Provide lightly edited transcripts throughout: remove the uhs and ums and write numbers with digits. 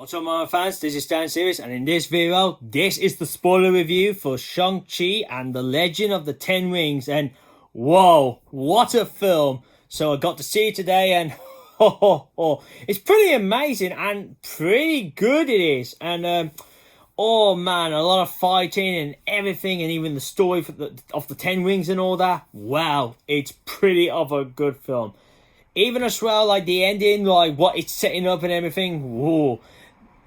What's up, my fans? This is Stan Series, and in this video, this is the spoiler review for Shang-Chi and the Legend of the Ten Rings. And whoa, what a film! So I got to see it today, and it's pretty amazing and pretty good it is. And oh man, a lot of fighting and everything, and even the story of the Ten Rings and all that. Wow, it's pretty of a good film. Even as well, like the ending, like what it's setting up and everything. Whoa.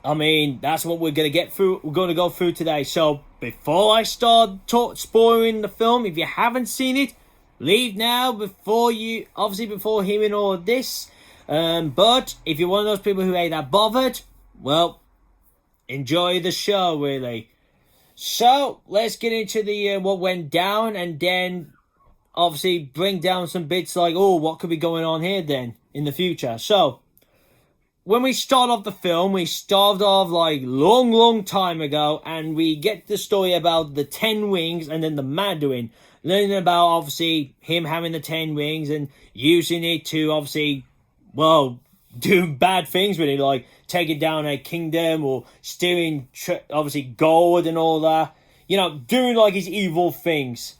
I mean, that's what we're going to get through. We're going to go through today. So, before I start spoiling the film, if you haven't seen it, leave now before hearing all of this. But if you're one of those people who ain't that bothered, well, enjoy the show, really. So, let's get into the what went down, and then obviously bring down some bits like, oh, what could be going on here then in the future. So, when we start off the film, we start off like long time ago, and we get the story about the 10 rings and then the Mandarin. Learning about, obviously, him having the 10 rings and using it to, obviously, well, do bad things with it, like taking down a kingdom or stealing, obviously, gold and all that. You know, doing like his evil things,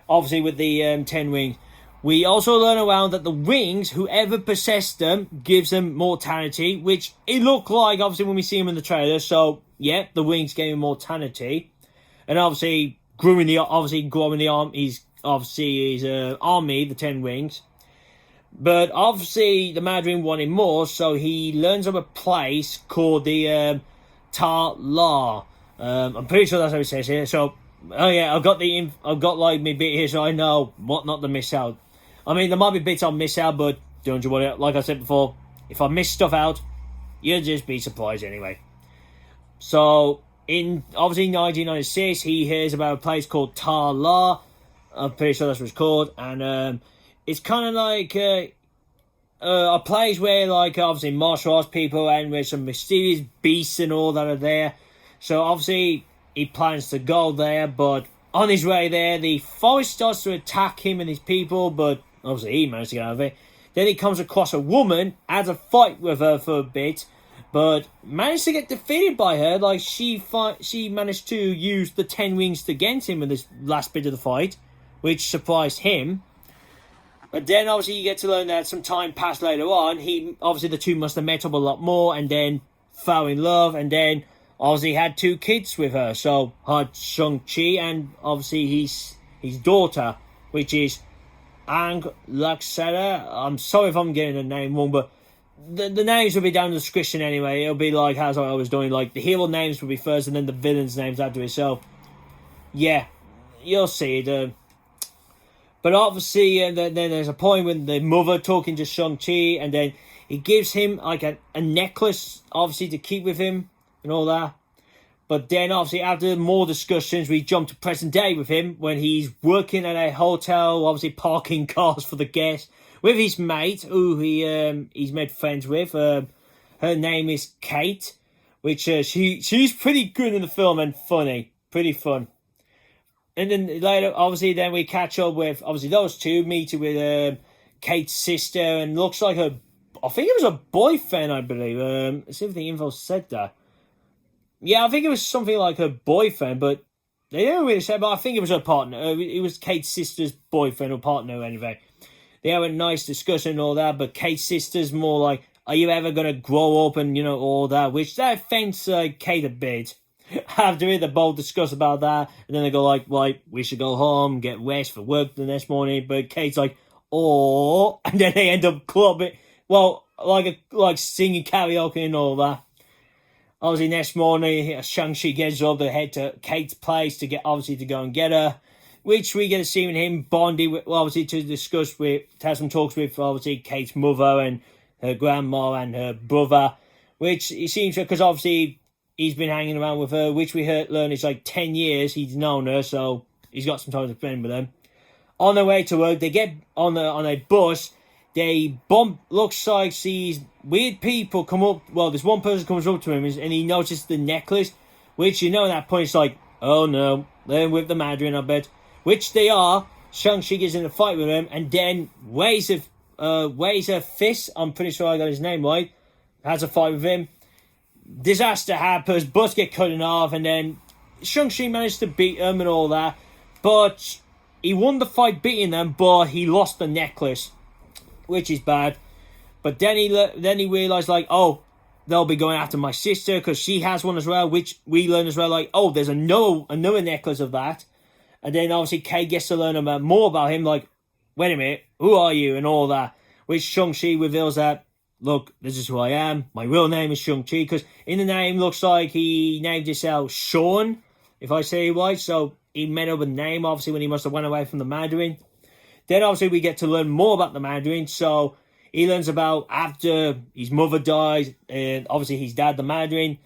obviously, with the 10 rings. We also learn around that the rings, whoever possessed them, gives them mortality, which it looked like, obviously, when we see him in the trailer. So, yeah, the rings gave him mortality. And obviously, growing the army, his army, the 10 rings. But obviously, the Mandarin wanted more, so he learns of a place called the Ta-La. I'm pretty sure that's how it says here. So, oh yeah, I've got like my bit here, so I know what not to miss out. I mean, there might be bits I'll miss out, but don't you worry. Like I said before, if I miss stuff out, you'll just be surprised anyway. So, in obviously 1996, he hears about a place called Ta-La. I'm pretty sure that's what it's called, and it's kind of like a place where, like, obviously martial arts people and where some mysterious beasts and all that are there. So obviously he plans to go there, but on his way there, the forest starts to attack him and his people, but obviously he managed to get out of it. Then he comes across a woman, has a fight with her for a bit, but managed to get defeated by her. Like, she managed to use the 10 rings against him in this last bit of the fight, which surprised him. But then obviously you get to learn that some time passed later on. Obviously the two must have met up a lot more and then fell in love, and then obviously had 2 kids with her. So had Shang-Chi and obviously his daughter, which is Ang Laxera. I'm sorry if I'm getting the name wrong, but the names will be down in the description anyway. It'll be like as I was doing, like the hero names will be first and then the villains' names after it. So yeah, you'll see it. But obviously then there's a point when the mother talking to Shang-Chi, and then he gives him like a necklace, obviously, to keep with him and all that. But then obviously after more discussions, we jump to present day with him when he's working at a hotel, obviously parking cars for the guests with his mate who he's made friends with. Her name is Kate, which she's pretty good in the film and funny, pretty fun. And then later, obviously, then we catch up with obviously those two, meeting with Kate's sister, and looks like I think it was a boyfriend, I believe. Let's see if the info said that. Yeah, I think it was something like her boyfriend, but they didn't really say, but I think it was her partner. It was Kate's sister's boyfriend or partner anyway. They have a nice discussion and all that, but Kate's sister's more like, are you ever going to grow up and, you know, all that, which that offends Kate a bit. After they both discuss about that, and then they go like, right, we should go home, get rest for work the next morning, but Kate's like, oh, and then they end up clubbing, well, like singing karaoke and all that. Obviously, next morning, Shang-Chi gets up to head to Kate's place to go and get her, which we get to see him bonding with, obviously, to have some talks with, obviously, Kate's mother and her grandma and her brother, which it seems, because obviously he's been hanging around with her, which we learn is like 10 years he's known her, so he's got some time to spend with them. On their way to work, they get on a bus. They bump, looks like these weird people come up. Well, this one person comes up to him and he notices the necklace, which, you know, at that point it's like, oh no, they're with the Mandarin, I bet. Which they are. Shang-Chi gets in a fight with him and then weighs a fist. I'm pretty sure I got his name right. Has a fight with him. disaster happens, butts get cut off, and then Shang-Chi managed to beat them and all that. But he won the fight beating them, but he lost the necklace, which is bad. But then he realized, like, oh, they'll be going after my sister because she has one as well, which we learn as well, like, oh, there's another necklace of that. And then obviously Kay gets to learn more about him, like, wait a minute, who are you and all that. Which Shang-Chi reveals that, look, this is who I am. My real name is Shang-Chi, because in the name looks like he named himself Sean, if I say it right. So he made up a name, obviously, when he must have went away from the Mandarin. Then obviously we get to learn more about the Mandarin. So he learns about after his mother died, and obviously his dad, the Mandarin,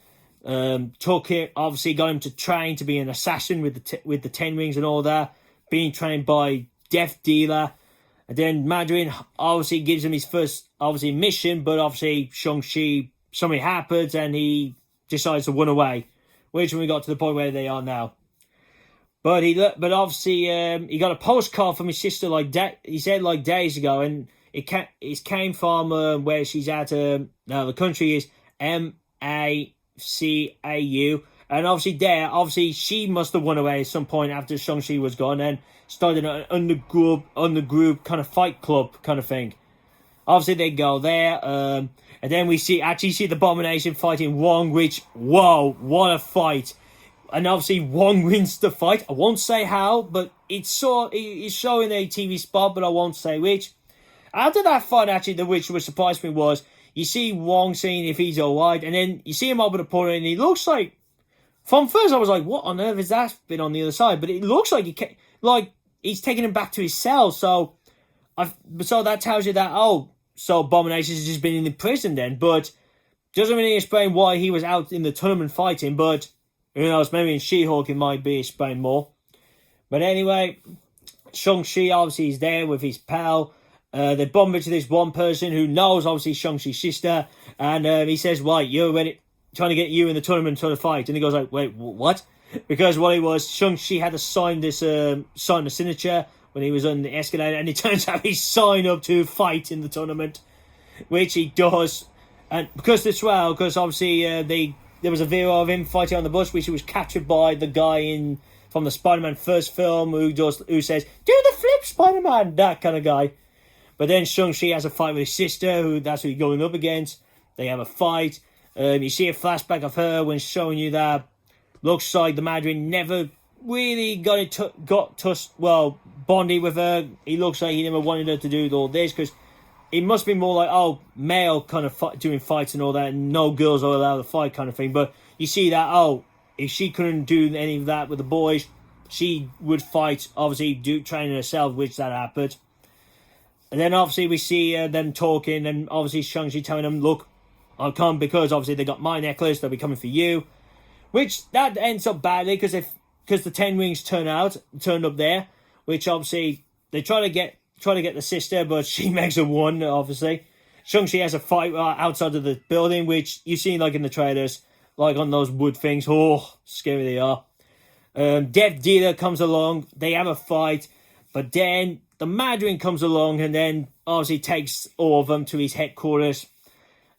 took it, obviously got him to train to be an assassin with the 10 rings and all that, being trained by Death Dealer. And then Mandarin obviously gives him his first, obviously, mission, but obviously Shang-Chi, something happens and he decides to run away, which we got to the point where they are now. But obviously he got a postcard from his sister, he said, like, days ago, and it came from where she's at. Now the country is Macau, and obviously she must have run away at some point after Shang-Chi was gone and started an undergroup kind of fight club kind of thing. Obviously they go there, and then we see the Abomination fighting Wong, which, whoa, what a fight. And obviously Wong wins the fight. I won't say how, but it's showing a TV spot, but I won't say which. After that fight, actually, which surprised me was, you see Wong seeing if he's alright, and then you see him open the portal, and he looks like, from first I was like, what on earth is that been on the other side? But it looks like he's taking him back to his cell, so that tells you that, so Abomination has just been in the prison then, but doesn't really explain why he was out in the tournament fighting, but who knows, maybe in She-Hulk it might be explained more. But anyway, Shang-Chi obviously is there with his pal. They bump into this one person who knows, obviously, Shang-Chi's sister, and he says, right, you're ready, trying to get you in the tournament to fight. And he goes like, wait, what? Because what it was, Shang-Chi had to sign the signature when he was on the escalator, and it turns out he's signed up to fight in the tournament, which he does. And because obviously there was a video of him fighting on the bus, which was captured by the guy from the Spider-Man first film who says, do the flip, Spider-Man, that kind of guy. But then Shang-Chi has a fight with his sister, who that's who he's going up against. They have a fight. You see a flashback of her when showing you that looks like the Mandarin never really bonded with her. He looks like he never wanted her to do all this, because it must be more like, male kind of doing fights and all that, and no girls are allowed to fight kind of thing. But you see that, if she couldn't do any of that with the boys, she would fight, obviously, training herself, which that happened. And then obviously we see them talking, and obviously Shang-Chi telling them, look, I'll come because obviously they got my necklace, they'll be coming for you. Which that ends up badly because the 10 rings turned up there, which obviously they try to get the sister, but she makes a one, obviously. Shang-Chi has a fight outside of the building, which you've seen like in the trailers, like on those wood things. Oh, scary they are. Death Dealer comes along, they have a fight, but then the Mandarin comes along and then obviously takes all of them to his headquarters.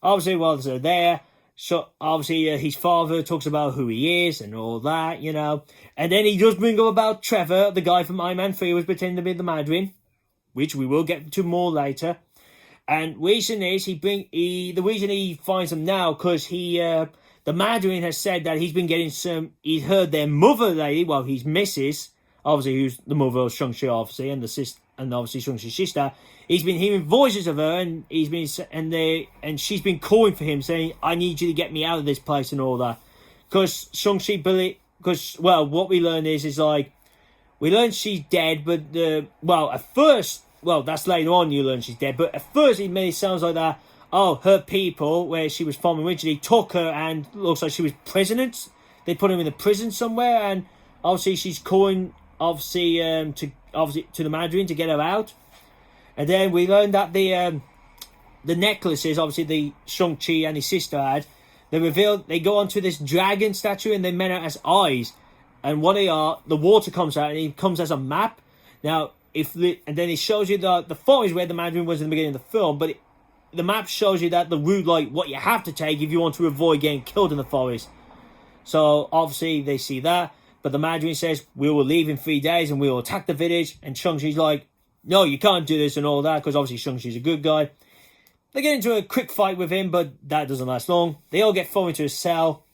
Obviously, while they're there, so obviously his father talks about who he is and all that, you know. And then he does bring up about Trevor, the guy from Iron Man 3 who was pretending to be the Mandarin, which we will get to more later. And reason is the reason he finds him now because the Mandarin has said that he's been getting he's heard their mother lady, well, his missus, obviously who's the mother of Shang-Chi, obviously, and the sister, and obviously Shang-Chi's sister. He's been hearing voices of her, and she's been calling for him, saying, "I need you to get me out of this place," and all that. Because Shang-Chi what we learn is like, we learn she's dead, but at first, that's later on you learn she's dead, but at first it made it sounds like that. Oh, her people, where she was from originally, took her, and looks like she was prisoners. They put her in a prison somewhere, and obviously she's calling, to the Mandarin to get her out. And then we learned that the necklaces, obviously the Shang-Chi and his sister had, they go onto this dragon statue and they meant it as eyes. And what they are, the water comes out and it comes as a map. Now, and then it shows you the photo is where the Mandarin was in the beginning of the film, but the map shows you that the route, like what you have to take if you want to avoid getting killed in the forest. So obviously they see that, but the Mandarin says we will leave in 3 days and we will attack the village. And Shang-Chi's like, no, you can't do this and all that, because obviously Shang-Chi's a good guy. They get into a quick fight with him, but that doesn't last long. They all get thrown into a cell.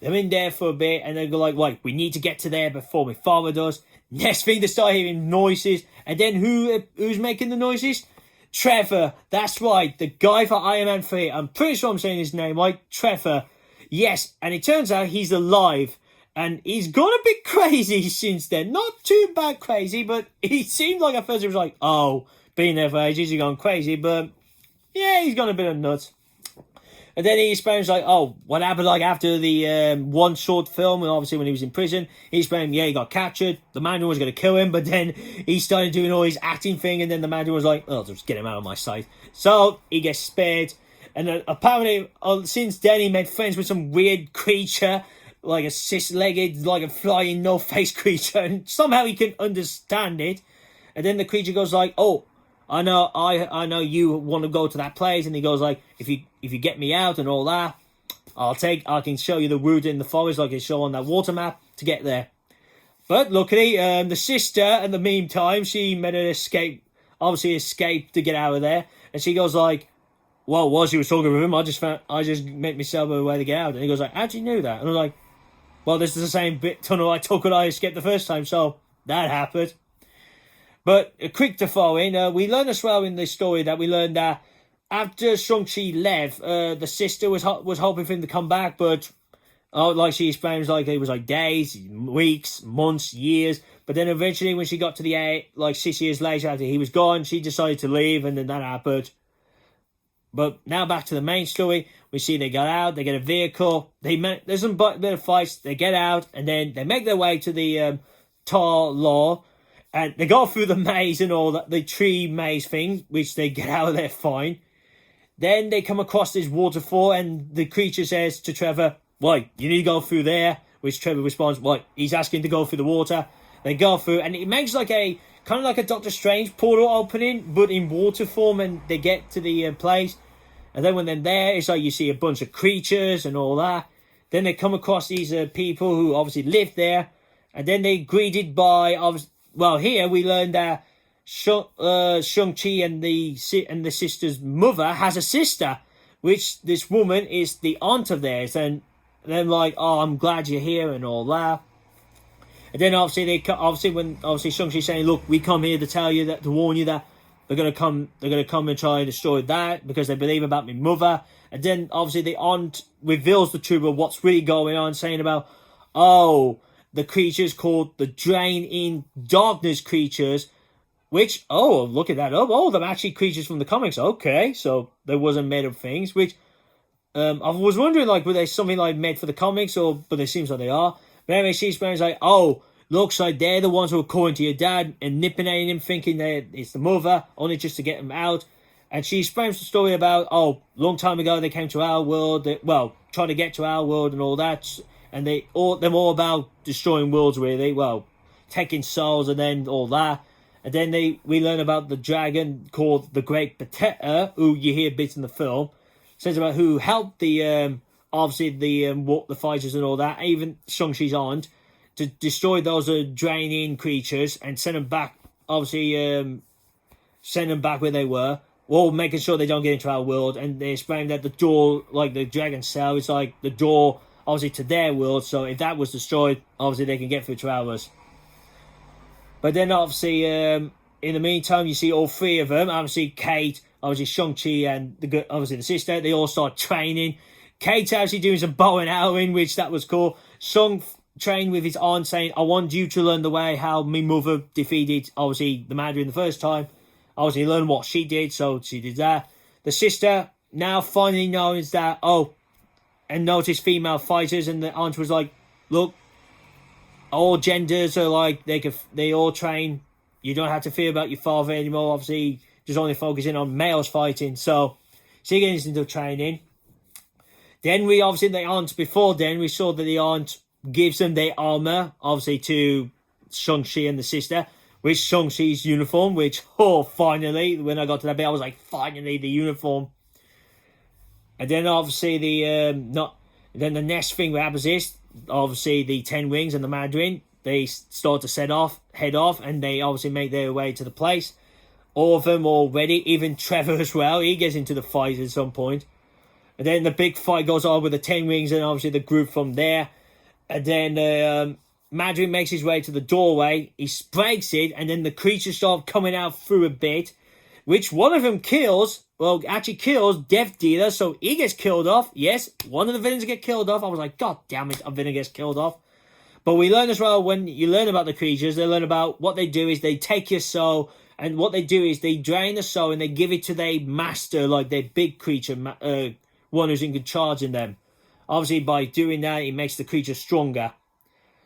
They're in there for a bit, and they go like, right, we need to get to there before my father does. Next thing, they start hearing noises, and then who's making the noises? Trevor. That's right, the guy for Iron Man 3. I'm pretty sure I'm saying his name right. Trevor. Yes, and it turns out he's alive, and he's gone a bit crazy since then. Not too bad crazy, but he seemed like at first it was like, oh, being there for ages, he's gone crazy, but yeah, he's gone a bit of nuts. And then he explains like, oh, what happened like after the one short film, and obviously when he was in prison, he explained, yeah, he got captured. The Mandarin was going to kill him, but then he started doing all his acting thing, and then the Mandarin was like, oh, just get him out of my sight. So he gets spared, and then apparently since then he made friends with some weird creature, like a six-legged, like a flying no-face creature, and somehow he can understand it. And then the creature goes like, oh, I know you want to go to that place, and he goes like, if you get me out and all that, I can show you the route in the forest, like I show on that water map to get there. But luckily, the sister, in the meantime, she made an escape to get out of there, and she goes like, well, while she was talking with him, I just made myself a way to get out, and he goes like, how'd you know that? And I'm like, well, this is the same tunnel I took when I escaped the first time, so that happened. But a quick to throw in, we learned as well in this story that we learned that after Shang-Chi left, the sister was hoping for him to come back, but like she explains, like it was like days, weeks, months, years. But then eventually, when she got to the 6 years later after he was gone, she decided to leave, and then that happened. But now back to the main story, we see they got out, they get a vehicle, there's some bit of fights, they get out, and then they make their way to the Tar Law. And they go through the maze and all that, the tree maze thing, which they get out of there fine. Then they come across this waterfall, and the creature says to Trevor, "Why, you need to go through there." Which Trevor responds, "Why, he's asking to go through the water." They go through, and it makes like a kind of like a Doctor Strange portal opening, but in water form, and they get to the place. And then when they're there, it's like you see a bunch of creatures and all that. Then they come across these people who obviously live there, and then they're greeted by well, here we learned that Shang-Chi and the sister's mother has a sister, which this woman is the aunt of theirs. And they're like, oh, I'm glad you're here and all that. And then obviously when Shang-Chi's saying, look, we come here to tell you that, to warn you that they're gonna come and try and destroy that because they believe about my mother. And then obviously the aunt reveals the truth of what's really going on, saying about, oh, the creatures called the Drain in Darkness creatures, which, oh, looking that up, oh, they're actually creatures from the comics. Okay, so they wasn't made of things, which I was wondering, like, were they something like made for the comics, but it seems like they are. But anyway, she explains like, oh, looks like they're the ones who are calling to your dad and manipulating him, thinking that it's the mother, only just to get him out. And she explains the story about, oh, long time ago they came to our world, trying to get to our world and all that. And they're all about destroying worlds, really. Well, taking souls and then all that. And then we learn about the dragon called the Great Protector, who you hear bits in the film. Says about who helped the fighters and all that, even Shang-Chi's aunt, to destroy those draining creatures and send them back. Obviously, send them back where they were. Well, making sure they don't get into our world. And they explain that the door, like the dragon cell, is like the door, obviously, to their world. So if that was destroyed, obviously they can get through to ours. But then obviously, in the meantime, you see all three of them. Obviously, Kate, obviously Shang-Chi, and obviously the sister. They all start training. Kate's actually doing some bow and arrowing, which that was cool. Shang trained with his aunt, saying, I want you to learn the way how my mother defeated, obviously, the Mandarin the first time. Obviously, learn what she did, so she did that. The sister now finally knows that, and noticed female fighters, and the aunt was like, look, all genders are like, they all train. You don't have to fear about your father anymore. Obviously, just only focusing on males fighting. So she gets into training. Then we saw that the aunt gives them their armor, obviously, to Shang-Chi and the sister, with Shang-Chi's uniform, which, finally, when I got to that bit, I was like, finally, the uniform. And then obviously then the next thing that happens is obviously the Ten Rings and the Mandarin, they start to head off, and they obviously make their way to the place. All of them already, even Trevor as well, he gets into the fight at some point. And then the big fight goes on with the Ten Rings and obviously the group from there. And then Mandarin makes his way to the doorway, he breaks it, and then the creatures start coming out through a bit, which one of them actually kills Death Dealer, so he gets killed off. Yes, one of the villains get killed off. I was like, God damn it, a villain gets killed off. But we learn as well, when you learn about the creatures, they learn about what they do is they take your soul, and what they do is they drain the soul and they give it to their master, like their big creature, one who's in charge of them. Obviously, by doing that, it makes the creature stronger.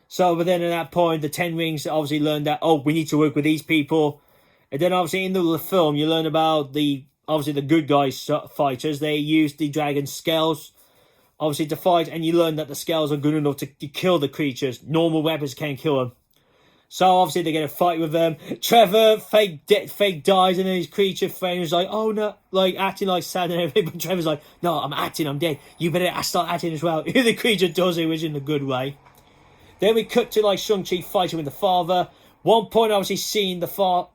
So, but then at that point, the Ten Rings obviously learn that, oh, we need to work with these people. And then obviously in the film, you learn about the good guys fighters. They use the dragon scales, obviously, to fight, and you learn that the scales are good enough to kill the creatures. Normal weapons can't kill them. So obviously they get a fight with them. Trevor fake dies, and then his creature friend is like, oh no, like acting like sad and everything. But Trevor's like, no, I'm dead. You better start acting as well. The creature does it, which is in a good way. Then we cut to like Shang-Chi fighting with the father. One point, obviously seeing before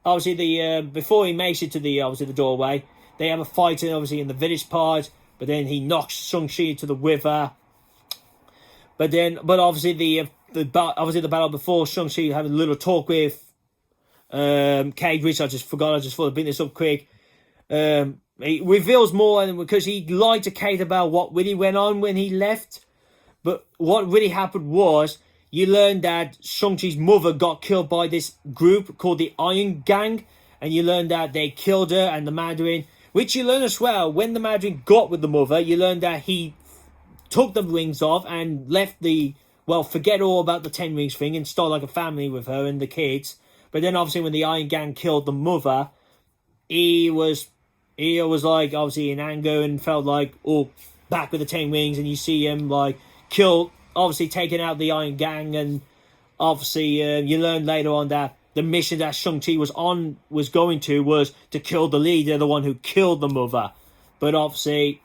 he makes it to the doorway, they have a fight obviously in the village part. But then he knocks Shang-Chi into the river. But obviously the battle before, Shang-Chi having a little talk with Katy, which I just forgot. I just thought I'd bring this up quick. He reveals more, and because he lied to Katy about what really went on when he left. But what really happened was, you learn that Shang-Chi's mother got killed by this group called the Iron Gang, and you learn that they killed her and the Mandarin. Which you learn as well, when the Mandarin got with the mother, you learn that he took the rings off and left forget all about the Ten Rings thing and started like a family with her and the kids. But then obviously when the Iron Gang killed the mother, he was like obviously in anger and felt like, oh, back with the Ten Rings, and you see him like obviously taking out the Iron Gang, and obviously you learn later on that the mission that Shang-Chi was going to kill the leader, the one who killed the mother. But obviously,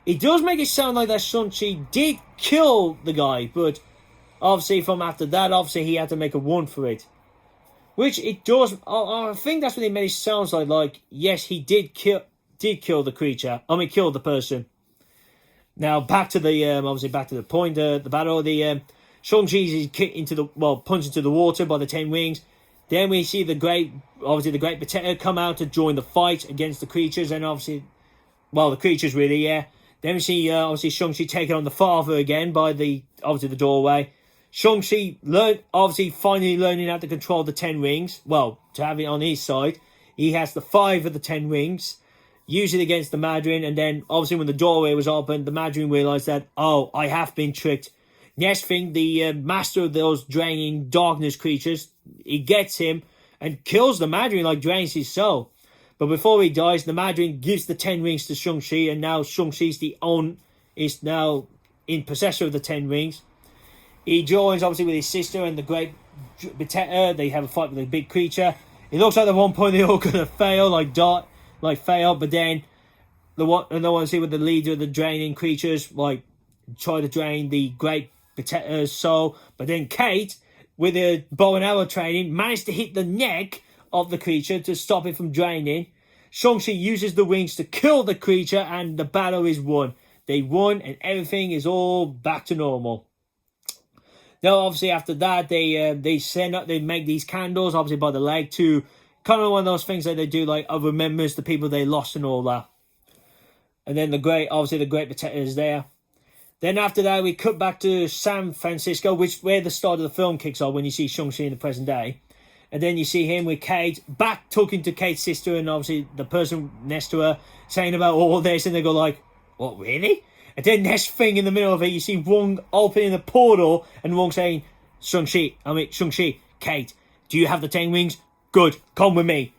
it does make it sound like that Shang-Chi did kill the guy, but obviously from after that, obviously he had to make a run for it. Which it does, I think that's what it made it sound like, yes, he did kill the creature. I mean, kill the person. Now, back to the point, the battle, Shang-Chi is kicked punched into the water by the Ten Rings. Then we see the great protector come out to join the fight against the creatures, and obviously, the creatures really, yeah. Then we see obviously Shang-Chi taking on the father again by the doorway. Shang-Chi finally learning how to control the Ten Rings. Well, to have it on his side, he has the 5 of the Ten Rings, use it against the Mandarin, and then obviously when the doorway was open, the Mandarin realized that, oh, I have been tricked. Next thing, the master of those draining darkness creatures, he gets him and kills the Mandarin, like drains his soul. But before he dies, the Mandarin gives the Ten Rings to Shang-Chi, and now Shang-Chi's is now in possession of the Ten Rings. He joins obviously with his sister and the great protector. They have a fight with a big creature. It looks like at one point they're all gonna fail, but then the one see with the leader of the draining creatures try to drain the great protector's soul, but then Kate, with a bow and arrow training, managed to hit the neck of the creature to stop it from draining. Shang-Chi uses the wings to kill the creature, and the battle is won. They won, and everything is all back to normal. Now, obviously, after that, they make these candles, obviously by the lake, to kind of one of those things that they do, remembers the people they lost and all that. And then the great protector is there. Then after that, we cut back to San Francisco, where the start of the film kicks off when you see Shang-Chi in the present day. And then you see him with Kate, back talking to Kate's sister and obviously the person next to her, saying about all this, and they go like, what, really? And then next thing in the middle of it, you see Wong opening the portal, and Wong saying, Shang-Chi, Kate, do you have the 10 wings? Good, come with me.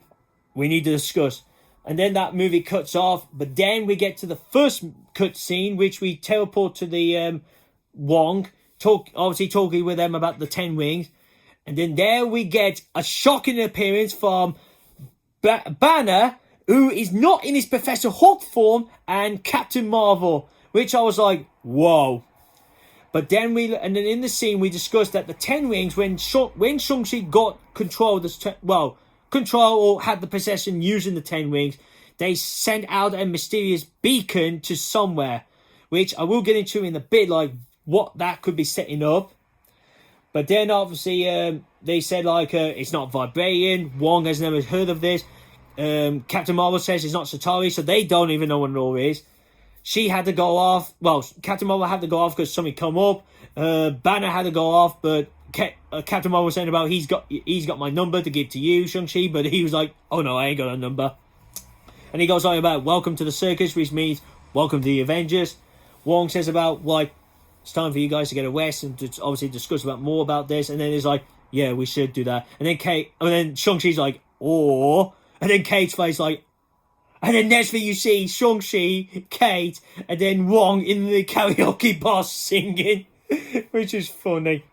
We need to discuss. And then that movie cuts off, but then we get to the first cut scene, which we teleport to the Wong, talking with them about the 10 wings. And then there we get a shocking appearance from Banner, who is not in his Professor Hulk form, and Captain Marvel, which I was like, whoa. But then then in the scene we discussed that the Ten Rings, when Shang-Chi got control of control or had the possession using the Ten Rings, they sent out a mysterious beacon to somewhere, which I will get into in a bit, like what that could be setting up. But then obviously they said like it's not vibrating. Wong has never heard of this. Captain Marvel says it's not Slattery, so they don't even know what it all is. She had to go off. Well, Captain Marvel had to go off because something come up. Banner had to go off, but Captain Marvel was saying about he's got my number to give to you, Shang-Chi, but he was like, oh no, I ain't got a number. And he goes on about welcome to the circus, which means welcome to the Avengers. Wong says about like it's time for you guys to get a rest and to obviously discuss about more about this. And then he's like, yeah, we should do that. And then Shang-Chi's like, oh, and then Kate's face like, and then next thing you see Shang-Chi, Kate, and then Wong in the karaoke bar singing, which is funny.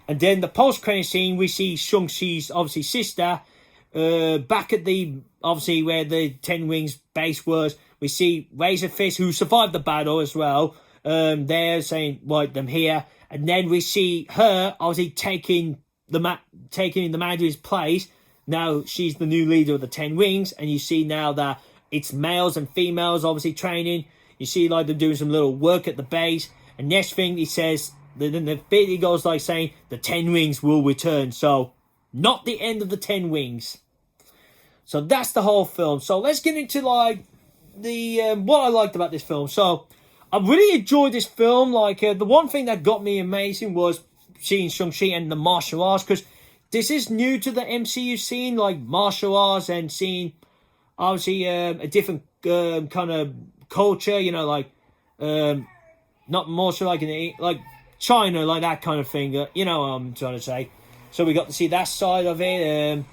And then the post-credit scene, we see Shang-Chi's obviously sister back at the obviously where the Ten Rings base was. We see Razor Fist, who survived the battle as well. They're saying, right, them here. And then we see her obviously taking the Mandarin's place. Now she's the new leader of the Ten Rings, and you see now that it's males and females obviously training. You see like they're doing some little work at the base. And next thing he says, then the bit he goes like saying the Ten Rings will return. So not the end of the Ten Rings. So that's the whole film. So let's get into like the what I liked about this film. So I really enjoyed this film. Like the one thing that got me amazing was seeing Shang-Chi and the martial arts, because this is new to the MCU scene, like martial arts, and seeing obviously a different kind of culture, you know, like not martial like like China, like that kind of thing. You know what I'm trying to say. So we got to see that side of it.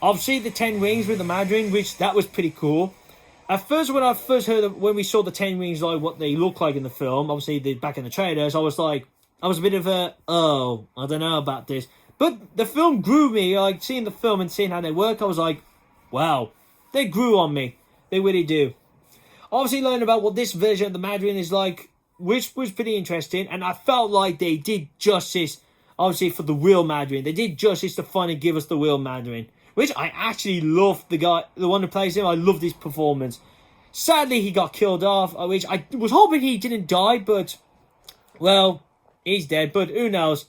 Obviously the Ten Rings with the Mandarin, which that was pretty cool. At first, when I first heard when we saw the Ten Rings, like what they look like in the film, obviously back in the trailers, I was a bit of a, oh, I don't know about this. But the film grew me, like seeing the film and seeing how they work, I was like, wow, they grew on me. They really do. Obviously learned about what this version of the Mandarin is like, which was pretty interesting. And I felt like they did justice, obviously, for the real Mandarin. They did justice to finally give us the real Mandarin, which I actually loved the guy, the one who plays him. I loved his performance. Sadly, he got killed off, which I was hoping he didn't die, but, well, he's dead. But who knows?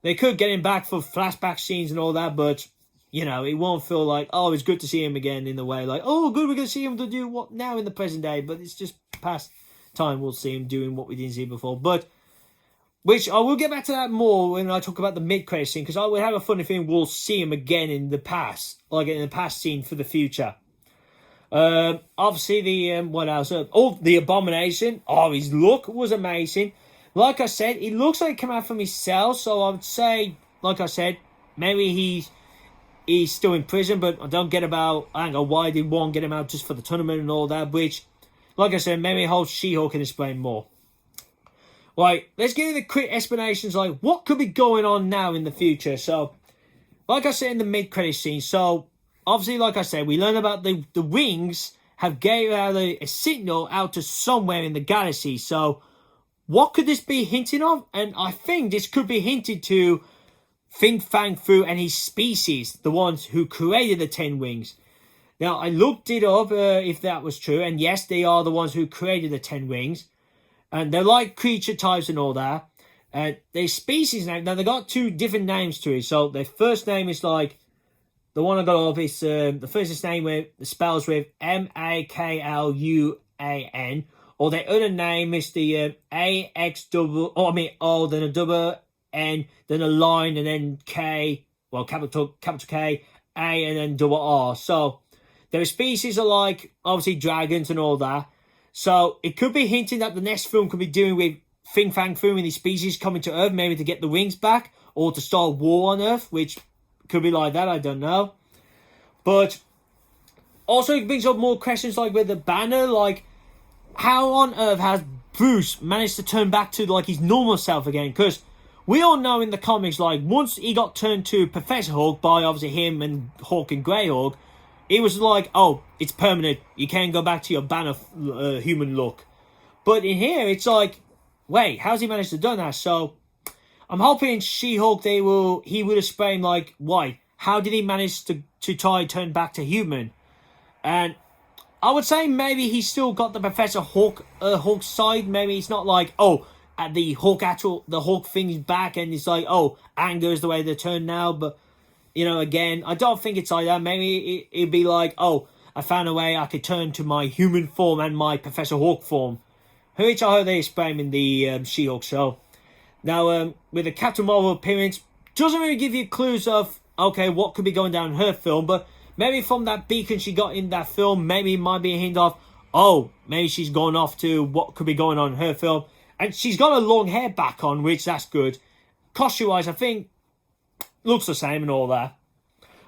They could get him back for flashback scenes and all that, but, you know, it won't feel like, oh, it's good to see him again in the way. Like, oh, good, we're going to see him to do what now in the present day. But it's just past time we'll see him doing what we didn't see before. But, which I will get back to that more when I talk about the mid-credit scene, because I will have a funny feeling we'll see him again in the past, like in the past scene for the future. Obviously, what else? The Abomination. Oh, his look was amazing. Like I said, it looks like it came out from his cell, so I would say, like I said, maybe he's still in prison, but I don't get about, I don't know, why did Wong get him out just for the tournament and all that, which, like I said, maybe whole She-Hulk can explain more. Right, let's get into the quick explanations, like, what could be going on now in the future. So, like I said in the mid-credit scene, so, obviously, like I said, we learn about the rings have gave out a signal out to somewhere in the galaxy, so what could this be hinting of? And I think this could be hinted to Fin Fang Fu and his species, the ones who created the Ten Rings. Now, I looked it up if that was true, and yes, they are the ones who created the Ten Rings. And they're like creature types and all that. And their species name, now they got two different names to it. So their first name is like, the one I got up is, the first name with, the spells with Makluan. Or their other name is the AX double, then a double N, then a line, and then K, well, capital K, A, and then double R. So, their species are like, obviously, dragons and all that. So, it could be hinting that the next film could be doing with Fin Fang Fu and his species coming to Earth, maybe to get the rings back, or to start a war on Earth, which could be like that, I don't know. But, also, it brings up more questions like with the banner, like, how on earth has Bruce managed to turn back to like his normal self again? Because we all know in the comics, like once he got turned to Professor Hulk by obviously him and Hulk and Grey Hulk, it was like, oh, it's permanent. You can't go back to your banner human look. But in here, it's like, wait, how's he managed to do that? So I'm hoping She-Hulk, he would explain, like, why? How did he manage to try and turn back to human? And I would say maybe he's still got the Professor Hulk side. Maybe it's not like, oh, the Hulk thing's back and it's like, oh, anger is the way they turn now. But, you know, again, I don't think it's like that. Maybe it'd be like, oh, I found a way I could turn to my human form and my Professor Hulk form. Which I heard they explain in the She-Hulk show. Now, with the Captain Marvel appearance, doesn't really give you clues of, okay, what could be going down in her film, but maybe from that beacon she got in that film, maybe it might be a hint of, oh, maybe she's gone off to what could be going on in her film. And she's got her long hair back on, which that's good. Costume-wise, I think, looks the same and all that.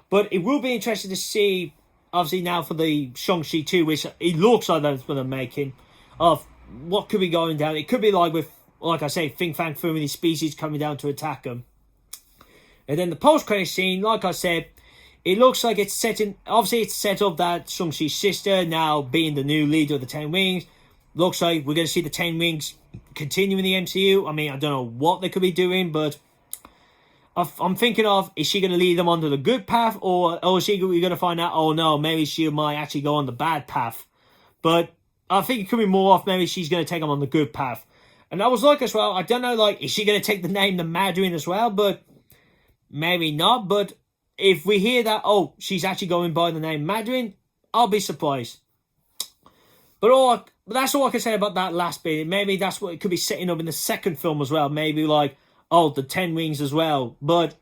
But it will be interesting to see, obviously now for the Shang-Chi 2, which it looks like that's what they're making, of what could be going down. It could be like with, like I say, Fin Fang Foom and these species coming down to attack them. And then the post-credit scene, like I said, it looks like it's setting, obviously it's set up that Shang-Chi's sister now being the new leader of the Ten Wings. Looks like we're going to see the Ten Wings continue in the MCU. I mean, I don't know what they could be doing, but I'm thinking of, is she going to lead them onto the good path, or is she going to find out, oh no, maybe she might actually go on the bad path. But I think it could be more of maybe she's going to take them on the good path. And I was like as well, I don't know, like, is she going to take the name the Mandarin as well? But maybe not. But if we hear that, oh, she's actually going by the name Mandarin, I'll be surprised. But that's all I can say about that last bit. Maybe that's what it could be setting up in the second film as well. Maybe like, oh, the Ten Wings as well. But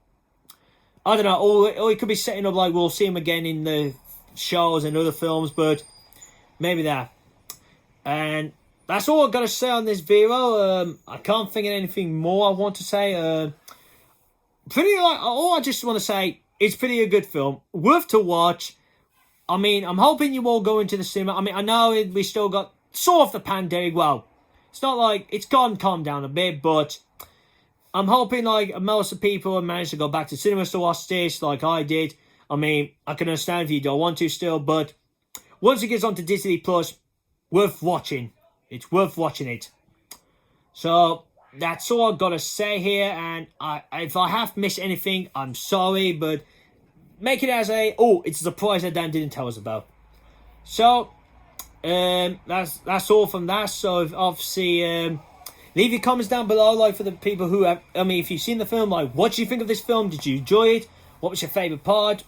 I don't know. Or it could be setting up like we'll see him again in the shows and other films. But maybe that. And that's all I've got to say on this video. I can't think of anything more I want to say. All I just want to say, it's pretty a good film. Worth to watch. I mean, I'm hoping you all go into the cinema. I mean, I know we still got sort of the pandemic. Well, it's not like it's calmed down a bit, but I'm hoping like most of the people have managed to go back to cinemas to watch this like I did. I mean, I can understand if you don't want to still, but once it gets onto Disney Plus, worth watching. It's worth watching it. So that's all I've got to say here. And if I have missed anything, I'm sorry, but make it as it's a surprise that Dan didn't tell us about. So that's all from that. So obviously, leave your comments down below, like for the people who have. I mean, if you've seen the film, like, what do you think of this film? Did you enjoy it? What was your favorite part?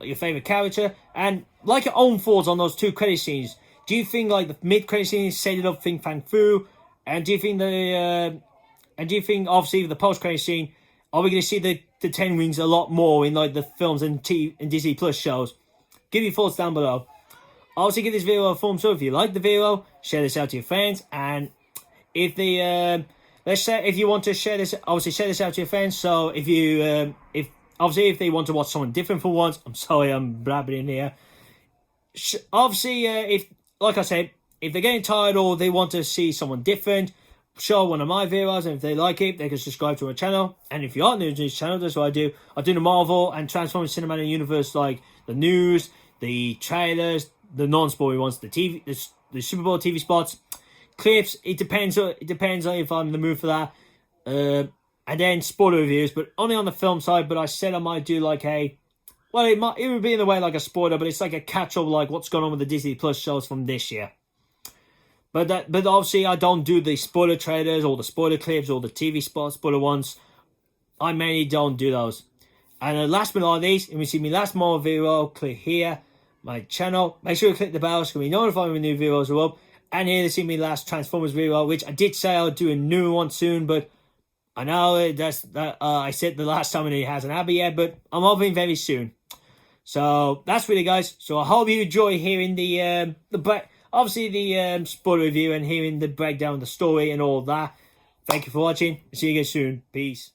Your favorite character? And like your own thoughts on those two credit scenes. Do you think like the mid-credit scene set it up Fin Fang Fu? And do you think obviously the post-credit scene, are we going to see the Ten Wings a lot more in like the films and Disney Plus shows? Give your thoughts down below. Also, give this video a thumbs up if you like the video. Share this out to your friends, and if if you want to share this, obviously share this out to your friends. So if they want to watch someone different for once, I'm sorry I'm blabbering here. Obviously, if like I said, if they're getting tired or they want to see someone different, show one of my videos, and if they like it, they can subscribe to my channel. And if you aren't new to this channel, that's what I do. I do the Marvel and Transformers Cinematic Universe, like the news, the trailers, the non-spoiler ones, the Super Bowl TV spots, clips. It depends on if I'm in the mood for that. And then spoiler reviews, but only on the film side. But I said I might do like it would be in a way like a spoiler, but it's like a catch-up, like what's going on with the Disney Plus shows from this year. But obviously I don't do the spoiler trailers or the spoiler clips or the TV spoiler ones. I mainly don't do those. And last but not least, if you see me last more video, click here, my channel. Make sure you click the bell so you can be notified when new videos are up. And here to see me last Transformers video, which I did say I'll do a new one soon, but I know I said the last time and it hasn't happened yet, but I'm hoping very soon. So that's really, guys. So I hope you enjoy hearing the spoiler review and hearing the breakdown of the story and all that. Thank you for watching. See you guys soon. Peace.